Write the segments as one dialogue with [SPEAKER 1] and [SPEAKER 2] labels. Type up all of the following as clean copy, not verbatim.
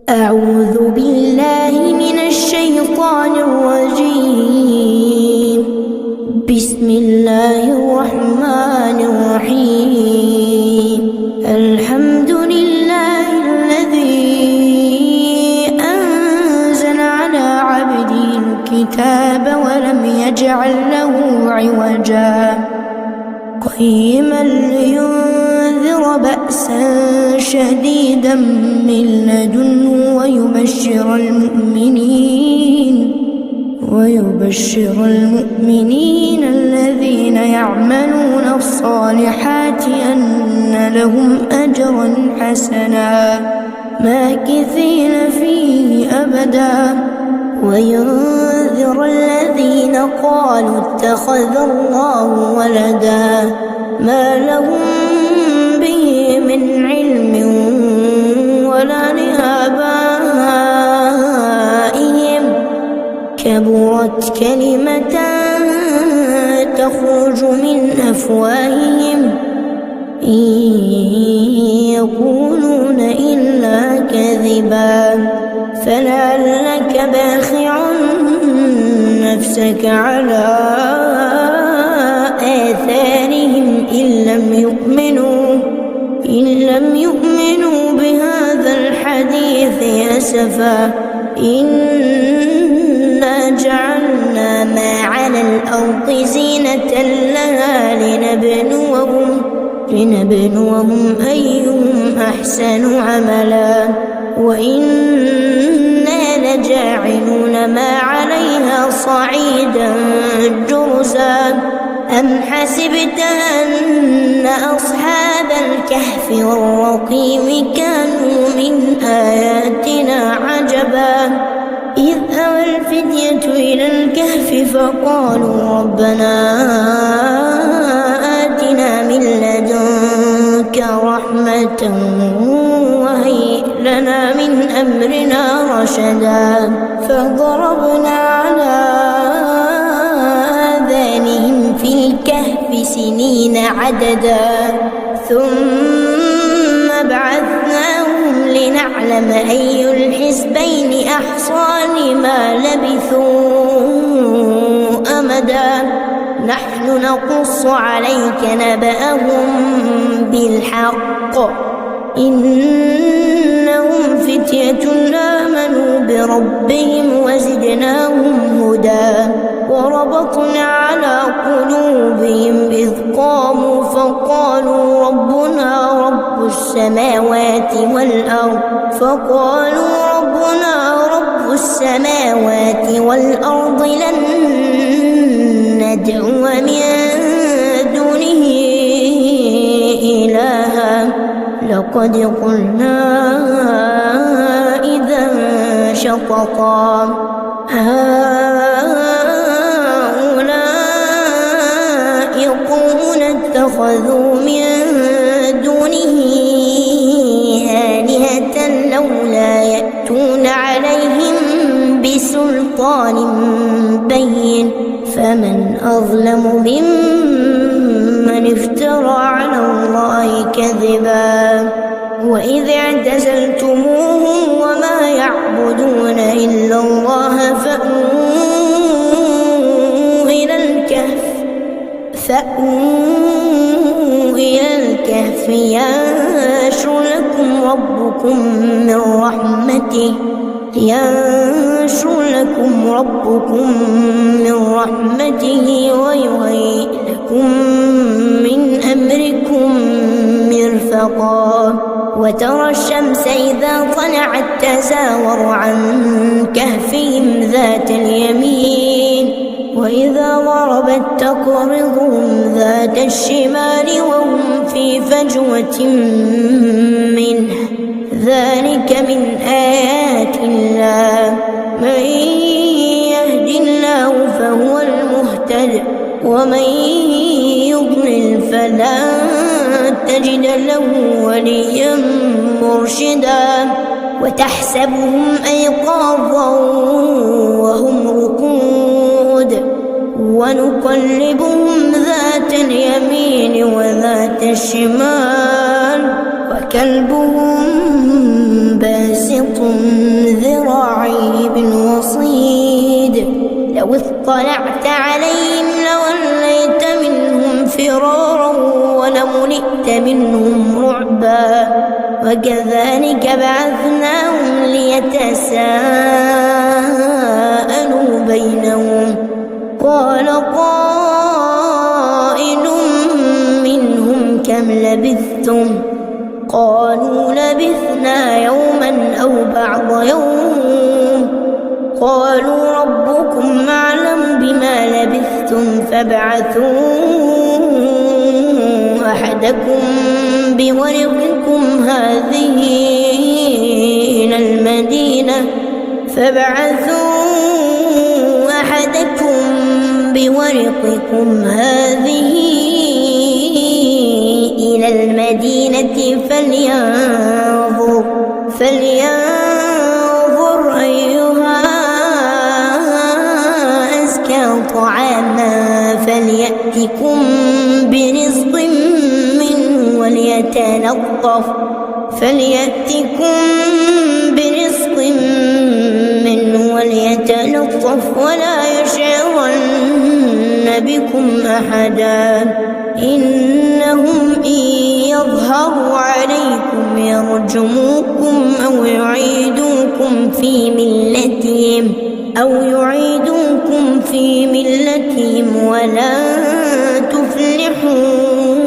[SPEAKER 1] أعوذ بالله من الشيطان الرجيم. بسم الله الرحمن الرحيم. الحمد لله الذي أنزل على عبده الكتاب ولم يجعل له عوجا قيما لينذر بأسا شديدا من لدنه ويبشر المؤمنين الذين يعملون الصالحات أن لهم أجرا حسنا ماكثين فيه أبدا وينذر الذين قالوا اتخذ الله ولدا ما لهم به من علم ولا لآبائهم كبرت كلمة تخرج من أفواههم إن يقولون إلا كذبا فلعلك باخع نفسك على آثارهم إن لم يؤمنوا بهذا الحديث أسفا إنا جعلنا ما على الأرض زينة لها لنبلوهم أيهم أحسن عملا وإنا لجاعلون ما عليها صعيدا جرزا أم حسبت أن أصحاب الكهف والرقيم كانوا من آياتنا عجبا إذ أوى الفتية إلى الكهف فقالوا ربنا آتنا من لدنك رحمة وهيئ لنا من أمرنا رشدا فضربنا على آذانهم في الكهف سنين عددا ثم بعثناهم لنعلم أي الحزبين أحصى لما لبثوا أمدا نحن نقص عليك نبأهم بالحق إنهم فتية آمنوا بربهم وزدناهم هدى وربطنا على قلوبهم إذ قاموا فقالوا ربنا رب السماوات والأرض لن ندعو من دونه إلها لقد قلنا إذا شططا هؤلاء قوم اتخذوا من دونه آلهة لولا يأتون عليهم بسلطان بين فمن أظلم ممن افترى على الله كذبا وإذ اعتزلتموهم وما يعبدون إلا الله فأووا إلى الكهف ينشر لكم ربكم من رحمته ويهيئ لكم من أمركم مرفقا وترى الشمس إذا طلعت تزاور عن كهفهم ذات اليمين وإذا غربت تقرضهم ذات الشمال وهم في فجوة منه ذلك من آيات الله من يهد الله فهو المهتد ومن يضلل فلن تجد له وليا مرشدا وتحسبهم أيقاظا وهم رقود ونقلبهم ذات اليمين وذات الشمال وكلبهم باسط اطلعت عليهم لوليت منهم فرارا ولملئت منهم رعبا وكذلك بعثناهم ليتساءلوا بينهم قال قائل منهم كم لبثتم قالوا لبثنا يوما أو بعض يوم قالوا ربكم أعلم بما لبثتم فابعثوا أحدكم بورقكم هذه إلى المدينة فلينظر أيها أزكى طعاما فليأتكم برزق منه وليتلطف ولا يشعرن بكم أحدا إنهم إن يظهروا عليكم يرجموكم أو يعيدوكم في ملتهم ولا تفلحوا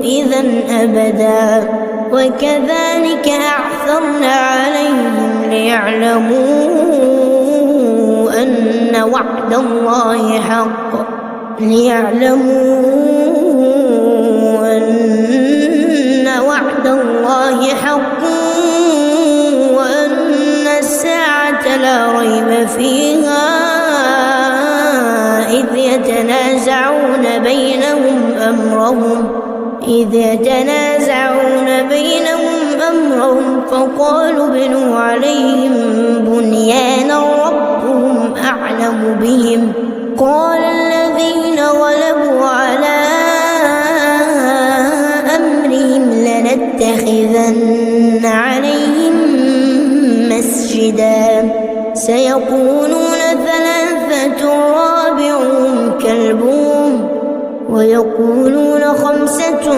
[SPEAKER 1] إذا أبدا وكذلك أعثرنا عليهم ليعلموا أن وعد الله حق وأن الساعة لا ريب فيها إذ يتنازعون بينهم أمرهم فقالوا ابنوا عليهم بنيانا ربهم أعلم بهم قال الذين غلبوا على أمرهم لنتخذن عليهم مسجدا سيقولون ثلاثة رابعهم كلبهم ويقولون خمسة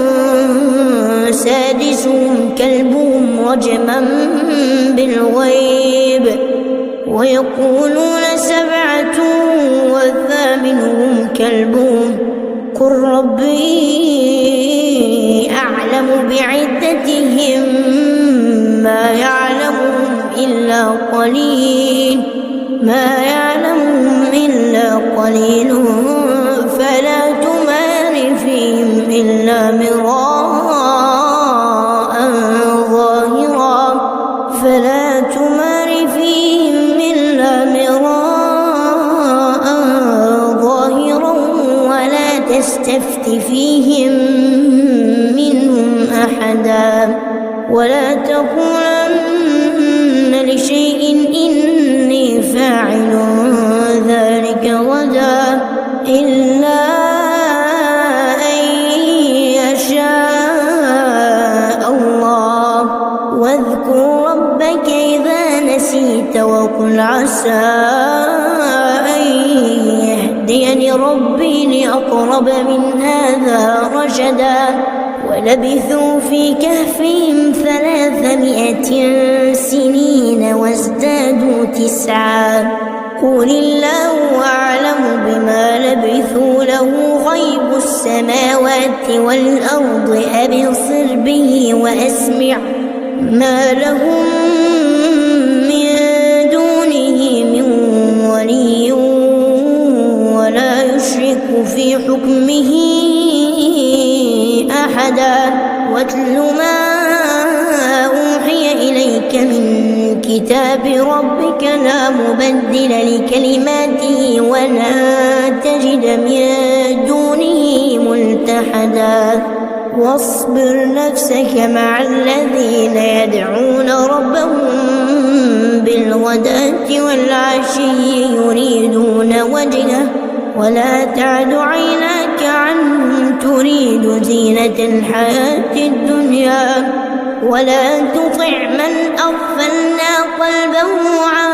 [SPEAKER 1] سادسهم كلبهم رجما بالغيب ويقولون سبعة وثامنهم كلبهم قل ربي أعلم بعدتهم ما يعلمهم إلا قليل فلا تمار فيهم إلا مراء ظاهرا ولا تستفت فيهم منهم أحدا ولا تقولن لشيء إني فاعل ذلك غدا إلا أن يشاء الله واذكر ربك إذا نسيت وقل عسى أن يهديني ربي لأقرب من هذا رشدا ولبثوا في كهفهم 300 سنين وازدادوا 9 قل الله أعلم بما لبثوا له غيب السماوات والأرض أبصر به وأسمع ما لهم من دونه من ولي ولا يشرك في حكمه أحدا واتل ما أوحي إليك من كتاب ربك لا مبدل لكلماته ولا تجد من دونه ملتحدا واصبر نفسك مع الذين يدعون ربهم بالغداة والعشي يريدون وجهه ولا تعد عيناك عنهم تريد زينة الحياة الدنيا ولا تطع من أغفلنا قلبه عن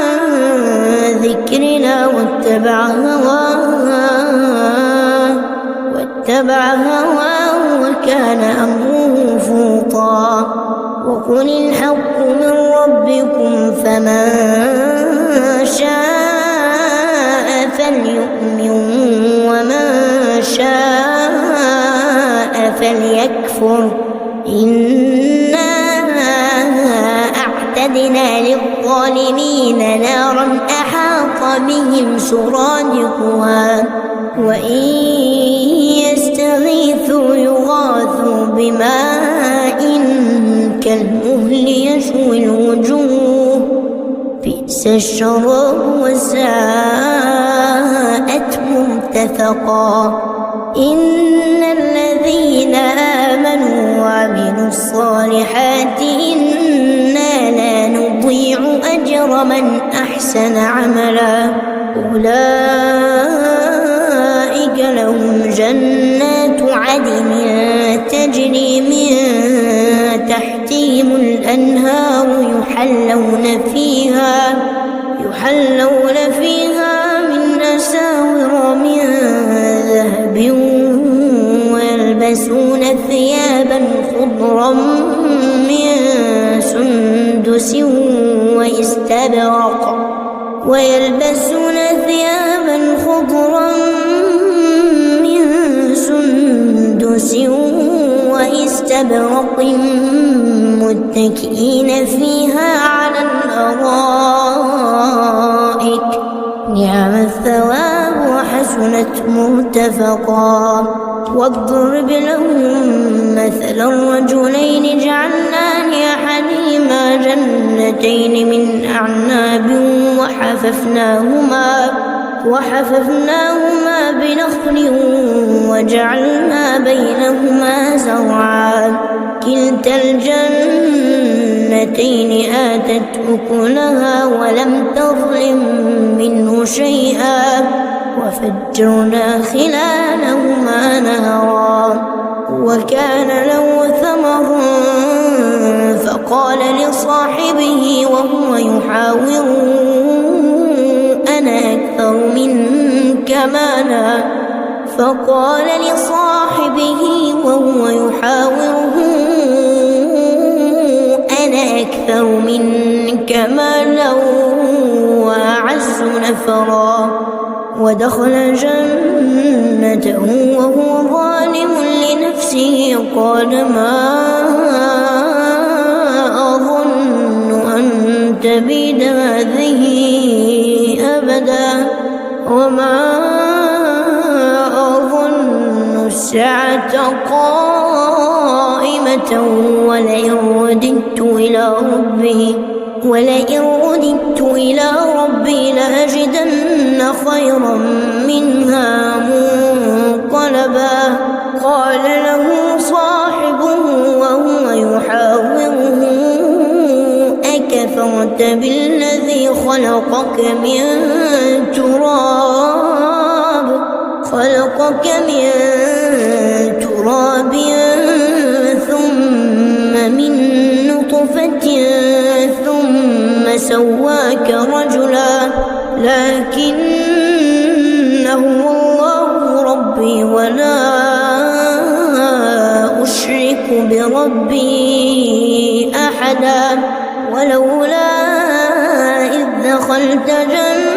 [SPEAKER 1] ذكرنا واتبع هواه واتبع هواه وكان أمره فرطا وقل الحق من ربكم فمن شاء فليؤمن ومن شاء فليكفر إنا أعتدنا للظالمين نارا أحاط بهم سرادقها وإن يستغيثوا يغاثوا بماء كالمهل يشوي الوجوه بئس الشراب وساءت مرتفقا إن الذين آمنوا وعملوا الصالحات إنا لا نضيع أجر من أحسن عملا أولئك لهم جنات عدن تجري من تحتهم الأنهار يحلون فيها من أساور من ذهب ويلبسون ثيابا خضرا من سندس واستبرق متكئين فيها على الأرائك نعم الثواب وحسنت مرتفقا واضرب لهم مثلا رجلين جعلنا لأحدهما جنتين من أعناب وحففناهما بنخل وجعلنا بينهما زرعا كلتا الجنتين آتت أكلها ولم تظلم منه شيئا وفجرنا خلالهما نهرا وكان له ثمر فقال لصاحبه وهو يحاوره أنا أكثر منك مالا وأعز نفرا ودخل جنته وهو ظالم لنفسه قال ما أظن أن تبيد هذه أبدا وما أظن الساعة قائمة ولئن رددت إلى ربي لأجدن خيرا منها منقلبا قال له صاحبه وهو يحاوره أكفرت بالذي خلقك من تراب ثم من نطفة ثم سواك رجلا لكنه الله ربي ولا أشرك بربي أحدا ولولا إذ دخلت جنتك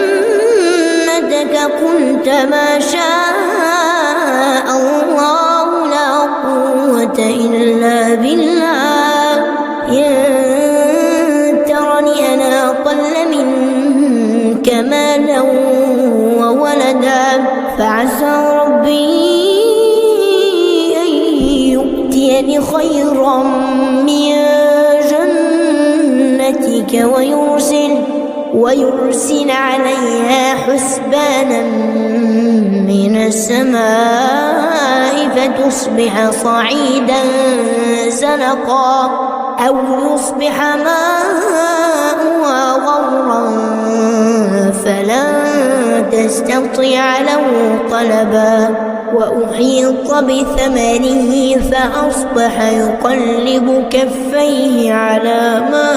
[SPEAKER 1] قلت ما شاء الله لا قوة إلا بالله إن ترني أنا أقل منك مالا وولدا فعسى ربي أن يؤتيني خيرا من جنتك ويرسل عليها حسبانا من السماء فتصبح صعيدا زلقا أو يصبح ماؤها غورا فلن تستطيع له طلبا وأحيط بثمره فأصبح يقلب كفيه على ما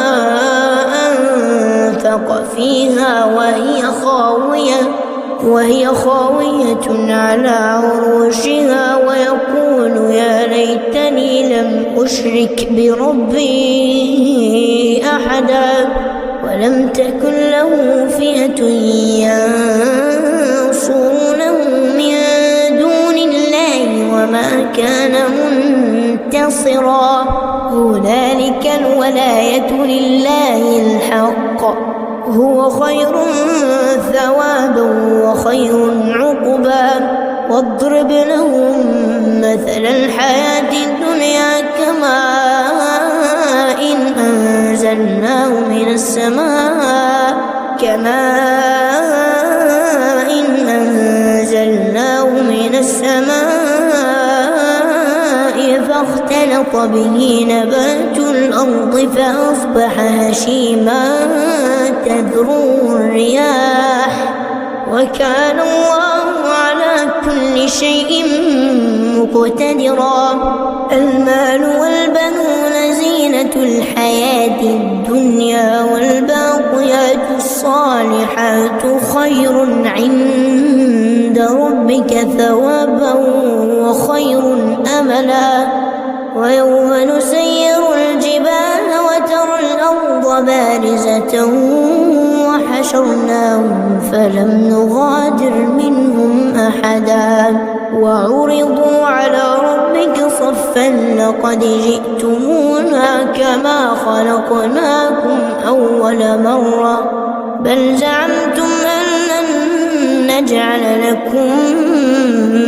[SPEAKER 1] أنفق فيها وهي خاوية وهي خاوية على عروشها ويقول يا ليتني لم أشرك بربي أحدا ولم تكن له فئة ينصرونه من دون الله وما كان منتصرا هنالك الولاية لله الحق هو خير ثوابا وخير عقبا واضرب لهم مثل الحياة الدنيا كماء أنزلناه من السماء فاختلط به نبات الأرض فأصبح هشيما تذروه الرياح وكان الله على كل شيء مقتدرا المال والبنون زينة الحياة الدنيا والباقيات الصالحات خير عند ربك ثوابا وخير أملا ويوم نسير الجبال وترى الأرض بارزة وحشرناهم فلم نغادر منهم أحدا وعرضوا على ربك صفا لقد جئتمونا كما خلقناكم أول مرة بل زعمتم أن لن نجعل لكم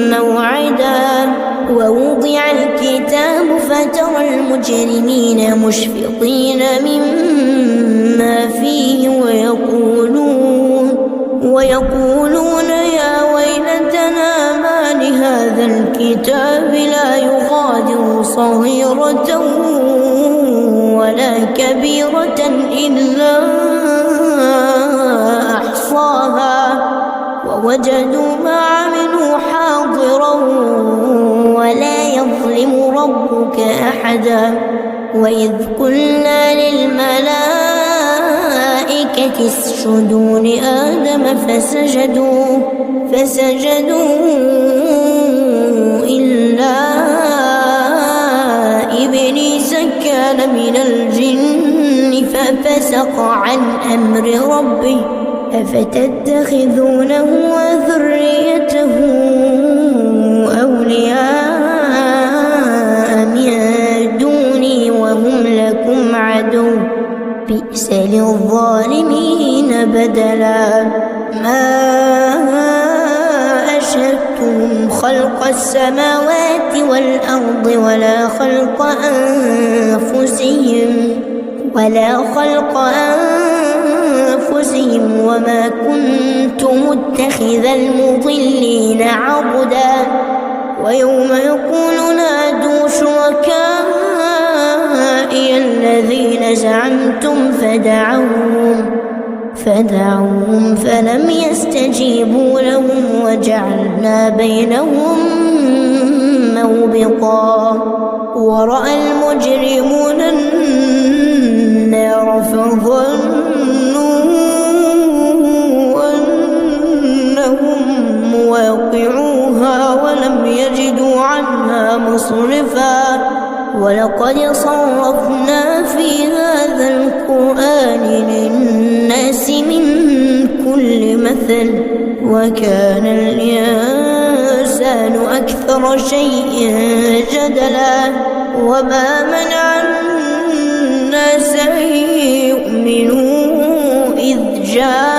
[SPEAKER 1] موعدا ووضع الكتاب فترى المجرمين مشفقين مما فيه ويقولون يا ويلتنا ما لهذا الكتاب لا يغادر صغيرة ولا كبيرة إلا أحصاها ووجدوا ما عملوا حاضرا ولا يظلم ربك أحدا وإذ قلنا للملائكة اسجدوا لآدم فسجدوا إلا إبليس كان من الجن ففسق عن أمر ربه أفتتخذونه وذريته أولياء من دوني وهم لكم عدو بئس للظالمين بدلا ما أشهدتهم خلق السماوات والأرض ولا خلق أنفسهم وما كنت متخذ المضلين عضدا ويوم يقول نادوا شركائي الذين زعمتم فدعوهم فلم يستجيبوا لهم وجعلنا بينهم موبقا ورأى المجرمون النار فظنوا أنهم مواقعوها ولم يجدوا عنها مصرفا ولقد صرفنا في هذا القرآن للناس من كل مثل وكان الإنسان أكثر شيء جدلا وما منع الناس أن يؤمنوا إذ جاءهم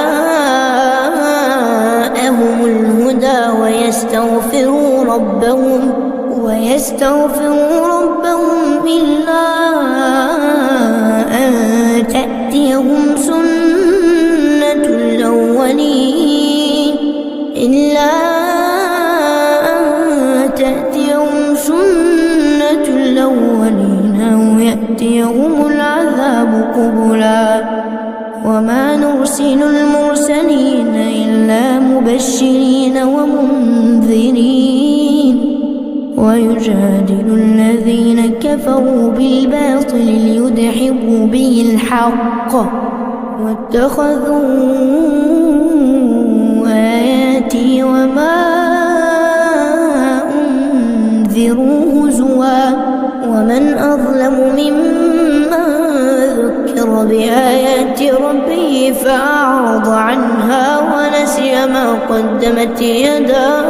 [SPEAKER 1] الهدى ويستغفروا ربهم إلا أن تأتيهم سنة الأولين أو يأتيهم العذاب قبلا وما نرسل المرسلين إلا مبشرين ومنذرين ويجادل الذين كفروا بالباطل ليدحضوا به الحق واتخذوا آياتي بآياتي وما أنذروا هزوا ومن أظلم ممن ذكر بآيات ربه فأعرض عنها ونسي ما قدمت يداه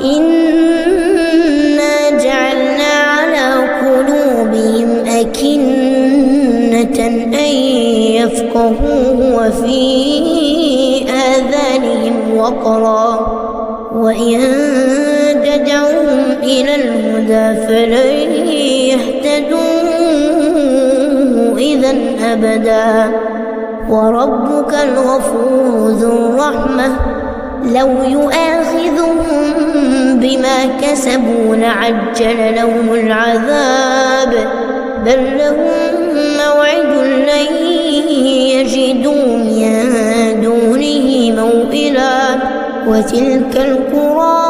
[SPEAKER 1] إنا جعلنا على قلوبهم أكنة أن يفقهوه وفي آذانهم وقرا وإن تدعوهم إلى الهدى فلن يهتدوا إذا أبدا وربك الغفور ذو الرحمة لو يؤاخذهم بما كسبوا لعجل لهم العذاب بل لهم موعد لن يجدوا من دونه موئلا وتلك القرى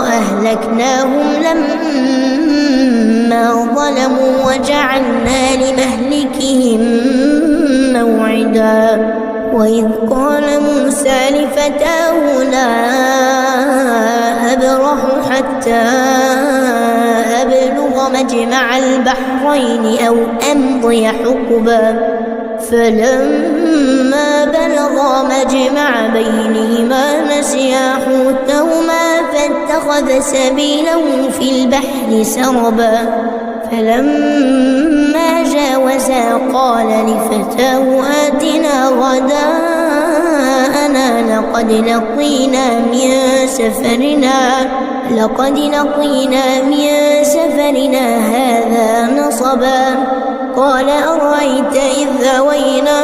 [SPEAKER 1] أهلكناهم لما ظلموا وجعلنا لمهلكهم موعدا وإذ قال موسى لفتاه لا أبرح حتى أبلغ مجمع البحرين أو أمضي حقبا فلما بلغا مجمع بينهما نسيا حوتهما فاتخذ سبيله في البحر سربا فلما جاوزا قال لفتاه آتنا غداءنا لقد لقينا من سفرنا هذا نصبا قال أرأيت إذ أوينا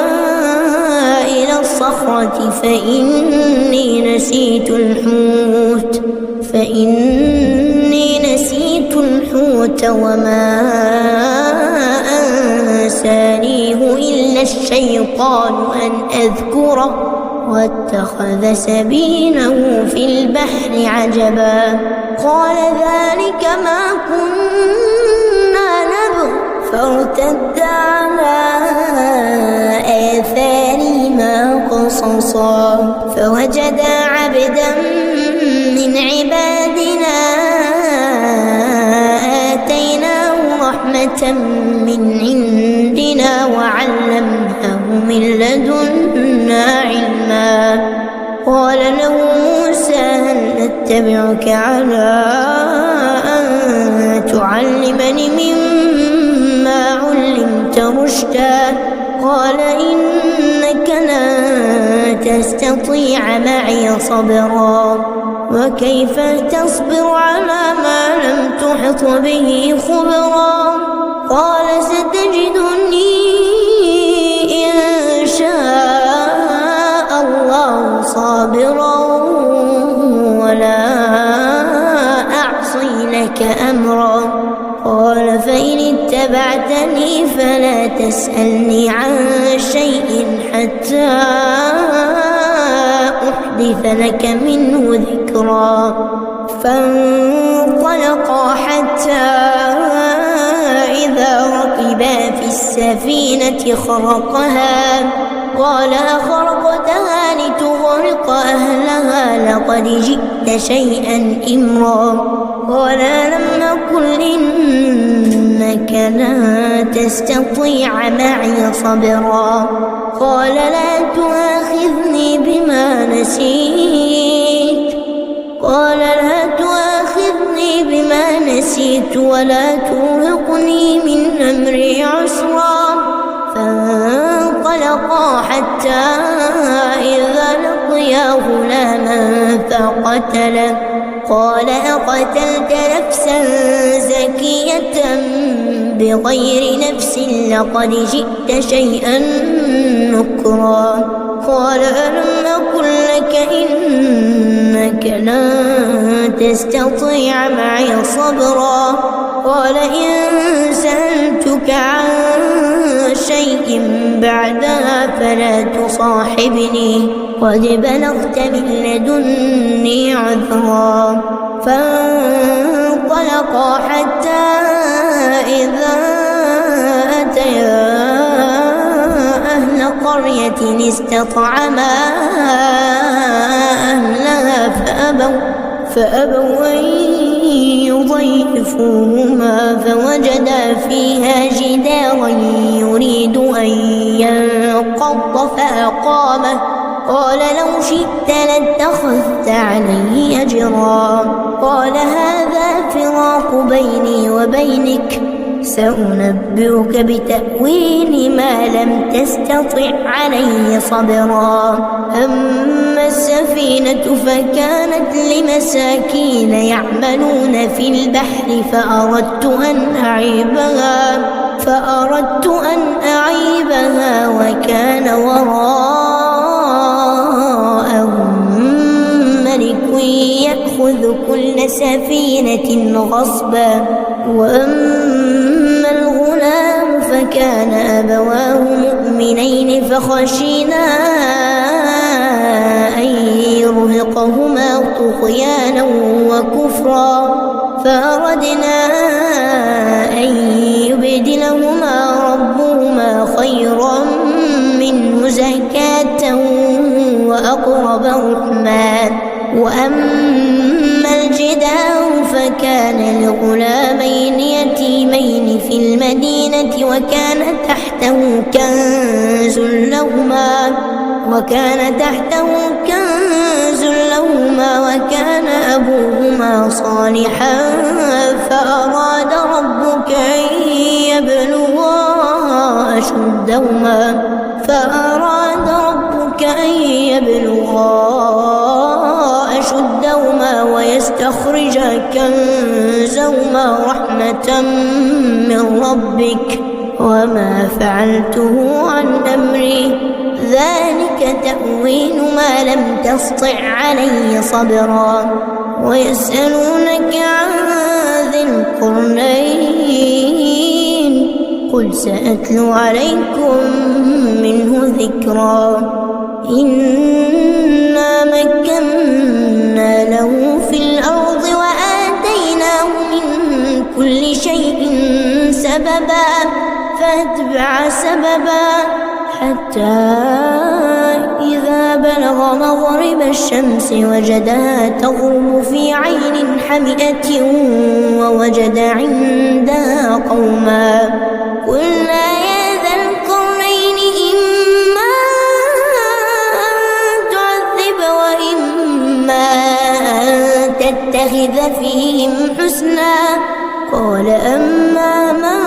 [SPEAKER 1] إلى الصخرة فإني نسيت الحوت وما أنسانيه إلا الشيطان أن أذكره واتخذ سبيله في البحر عجبا قال ذلك ما كنا نبغ فارتدا على آثارهما قصصا فوجدا عبدا من عبادنا آتيناه رحمة من عندنا وعلمناه من لدنا علما قال له موسى هل أتبعك على أن تعلمني مما علمت رشدا قال إنك لن تستطيع معي صبرا وكيف تصبر على ما لم تحط به خبرا قال ستجدني إن شاء الله صابرا ولا أعصي لك أمرا قال فإن اتبعتني فلا تسألني عن شيء حتى أحدث لك منه ذكرا فانطلقا حتى إذا ركبا في السفينة خرقها قال أخرقتها لتغرق أهلها لقد جئت شيئا إمرا قال لم أقل إنك لن تستطيع معي صبرا قال لا تؤاخذني بما نسيت ولا ترهقني من أمري عسرا فانطلقا حتى إذا لقيا غلاما فقتله قال أقتلت نفسا زكية بغير نفس لقد جئت شيئا نكرا قال ألم أقل لك إنك لن تستطيع معي صبرا قال إن سألتك عن شيء بعدها فلا تصاحبني قد بلغت من لدني عذرا فانطلقا حتى إذا أتيا أهل قرية قرية استطعما أهلها فأبوا أن يضيفوهما فوجدا فيها جدارا يريد أن ينقض فأقامه قال لو شئت لاتخذت عليه أجرا قال هذا فراق بيني وبينك سأنبئك بتأويل ما لم تستطع عليه صبرا أما السفينة فكانت لمساكين يعملون في البحر فأردت أن أعيبها وكان وراءهم ملك يأخذ كل سفينة غصبا وأما الغلام فكان أبواه مؤمنين فخشينا أن يرهقهما طغيانا وكفرا فأردنا أن يبدلهما ربهما خيرا منه زكاة وأقرب رحما وأما الجدار فكان لغلامين يتيمين في المدينة وكان تحته كنز لهما وكان أبوهما صالحا فأراد ربك أن يبلغا أشدهما ويستخرجا كنزهما رحمة من ربك وما فعلته عن أمري ذلك تأويل ما لم تسطع عليه صبرا ويسألونك عن ذي القرنين قل سأتلو عليكم منه ذكرا إنا مكنا له في الأرض وآتيناه من كل شيء سببا فأتبع سببا حتى إذا بلغ مغرب الشمس وجدها تغرب في عين حمئة ووجد عندها قوما قلنا يا ذا القرنين إما أن تعذب وإما أن تتخذ فيهم حسنا قال أما من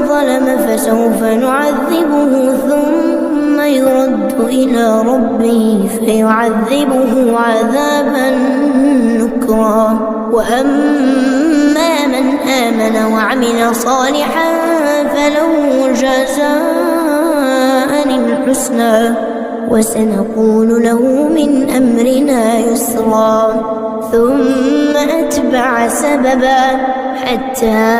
[SPEAKER 1] ظلم فسوف نعذبه ثم يرد إلى ربه فيعذبه عذابا نكرا وأما من آمن وعمل صالحا فله جزاء الحسنى وسنقول له من أمرنا يسرا ثم أتبع سببا حتى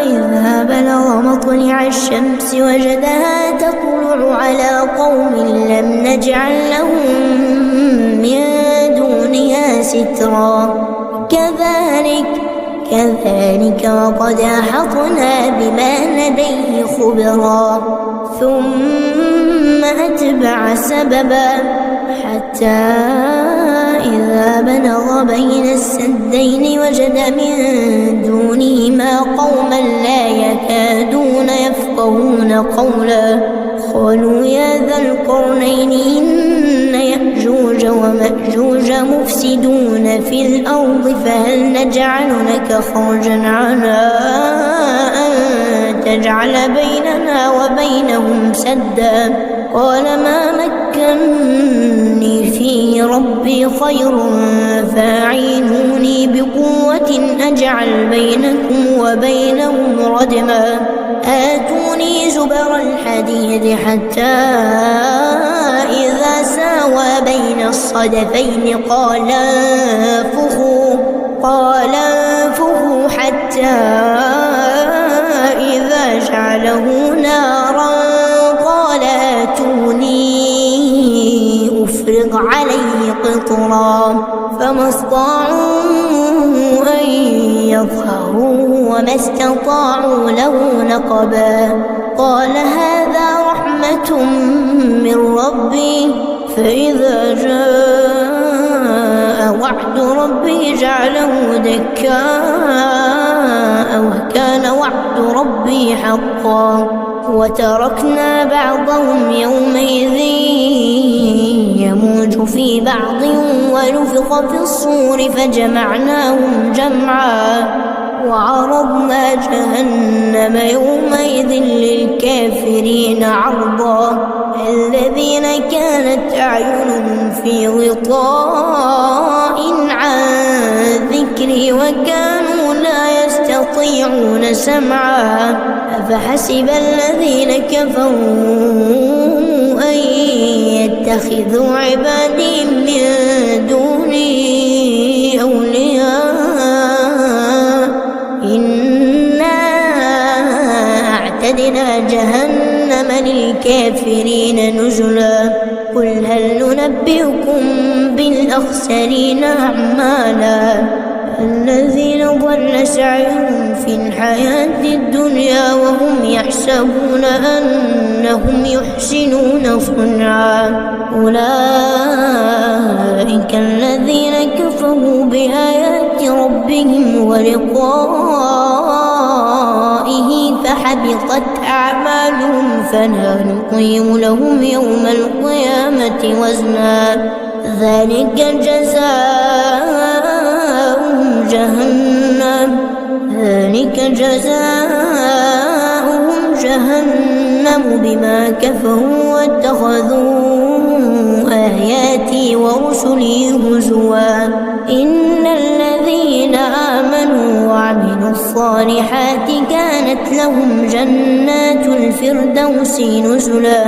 [SPEAKER 1] إذا بلغ مطلع الشمس وجدها تطلع على قوم لم نجعل لهم من دونها سترا كذلك وقد أحطنا بما لديه خبرا ثم أتبع سببا حتى إذا بلغ بين السدين وجد من دونهما قوما لا يكادون يفقهون قولا قالوا يا ذا القرنين إن يأجوج ومأجوج مفسدون في الأرض فهل نجعل لك خرجا على أن تجعل بيننا وبينهم سدا قال ما مكني فيه ربي خير فاعينوني بقوة أجعل بينكم وبينهم ردما آتوني زبر الحديد حتى إذا ساوى بين الصدفين قال انفخوا حتى إذا جعله نارا قال آتوني أفرغ عليه قطرا فما استطاعوا أن يظهروه وما استطاعوا له نقبا قال هذا رحمة من ربي فإذا جاء وعد ربي جعله دكاء وكان وعد ربي حقا وتركنا بعضهم يومئذ يموج في بعض ونفخ في الصور فجمعناهم جمعا وعرضنا جهنم يومئذ للكافرين عرضا الذين كانت أعينهم في غطاء عن ذكري وكانوا لا يستطيعون سمعا أفحسب الذين كفروا أن يتخذوا عبادي من دوني أولياء إنا أعتدنا جهنم للكافرين نزلا قل هل ننبئكم بالأخسرين أعمالا الذين ضل سعيهم في الحياة الدنيا وهم يحسبون أنهم يحسنون صنعا أولئك الذين كفروا بآيات ربهم ولقائه فحبطت أعمالهم فلا نقيم لهم يوم القيامة وزنا ذلك جزاؤهم جهنم بما كفروا واتخذوا آياتي ورسلي هزوا إن الذين آمنوا وعملوا الصالحات كانت لهم جنات الفردوس نزلا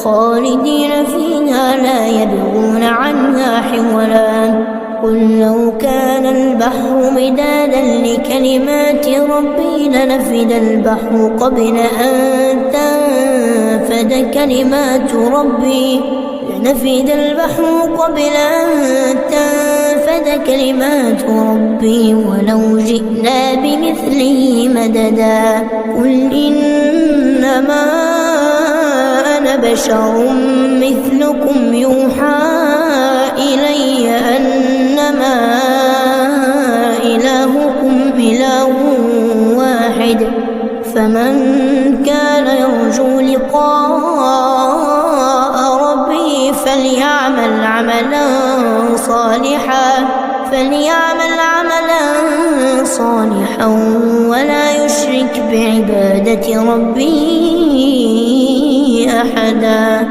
[SPEAKER 1] خالدين فيها لا يبغون عنها حولا قل لو كان البحر مدادا لكلمات ربي لنفد البحر قبل أن تنفد كلمات ربي ولو جئنا بمثله مددا قل إنما أنا بشر مثلكم يوحى إلي أنما إلهكم إله واحد فمن كان يرجو لقاء ربه فليعمل عملا صالحا ولا يشرك بعبادة ربه أحدا.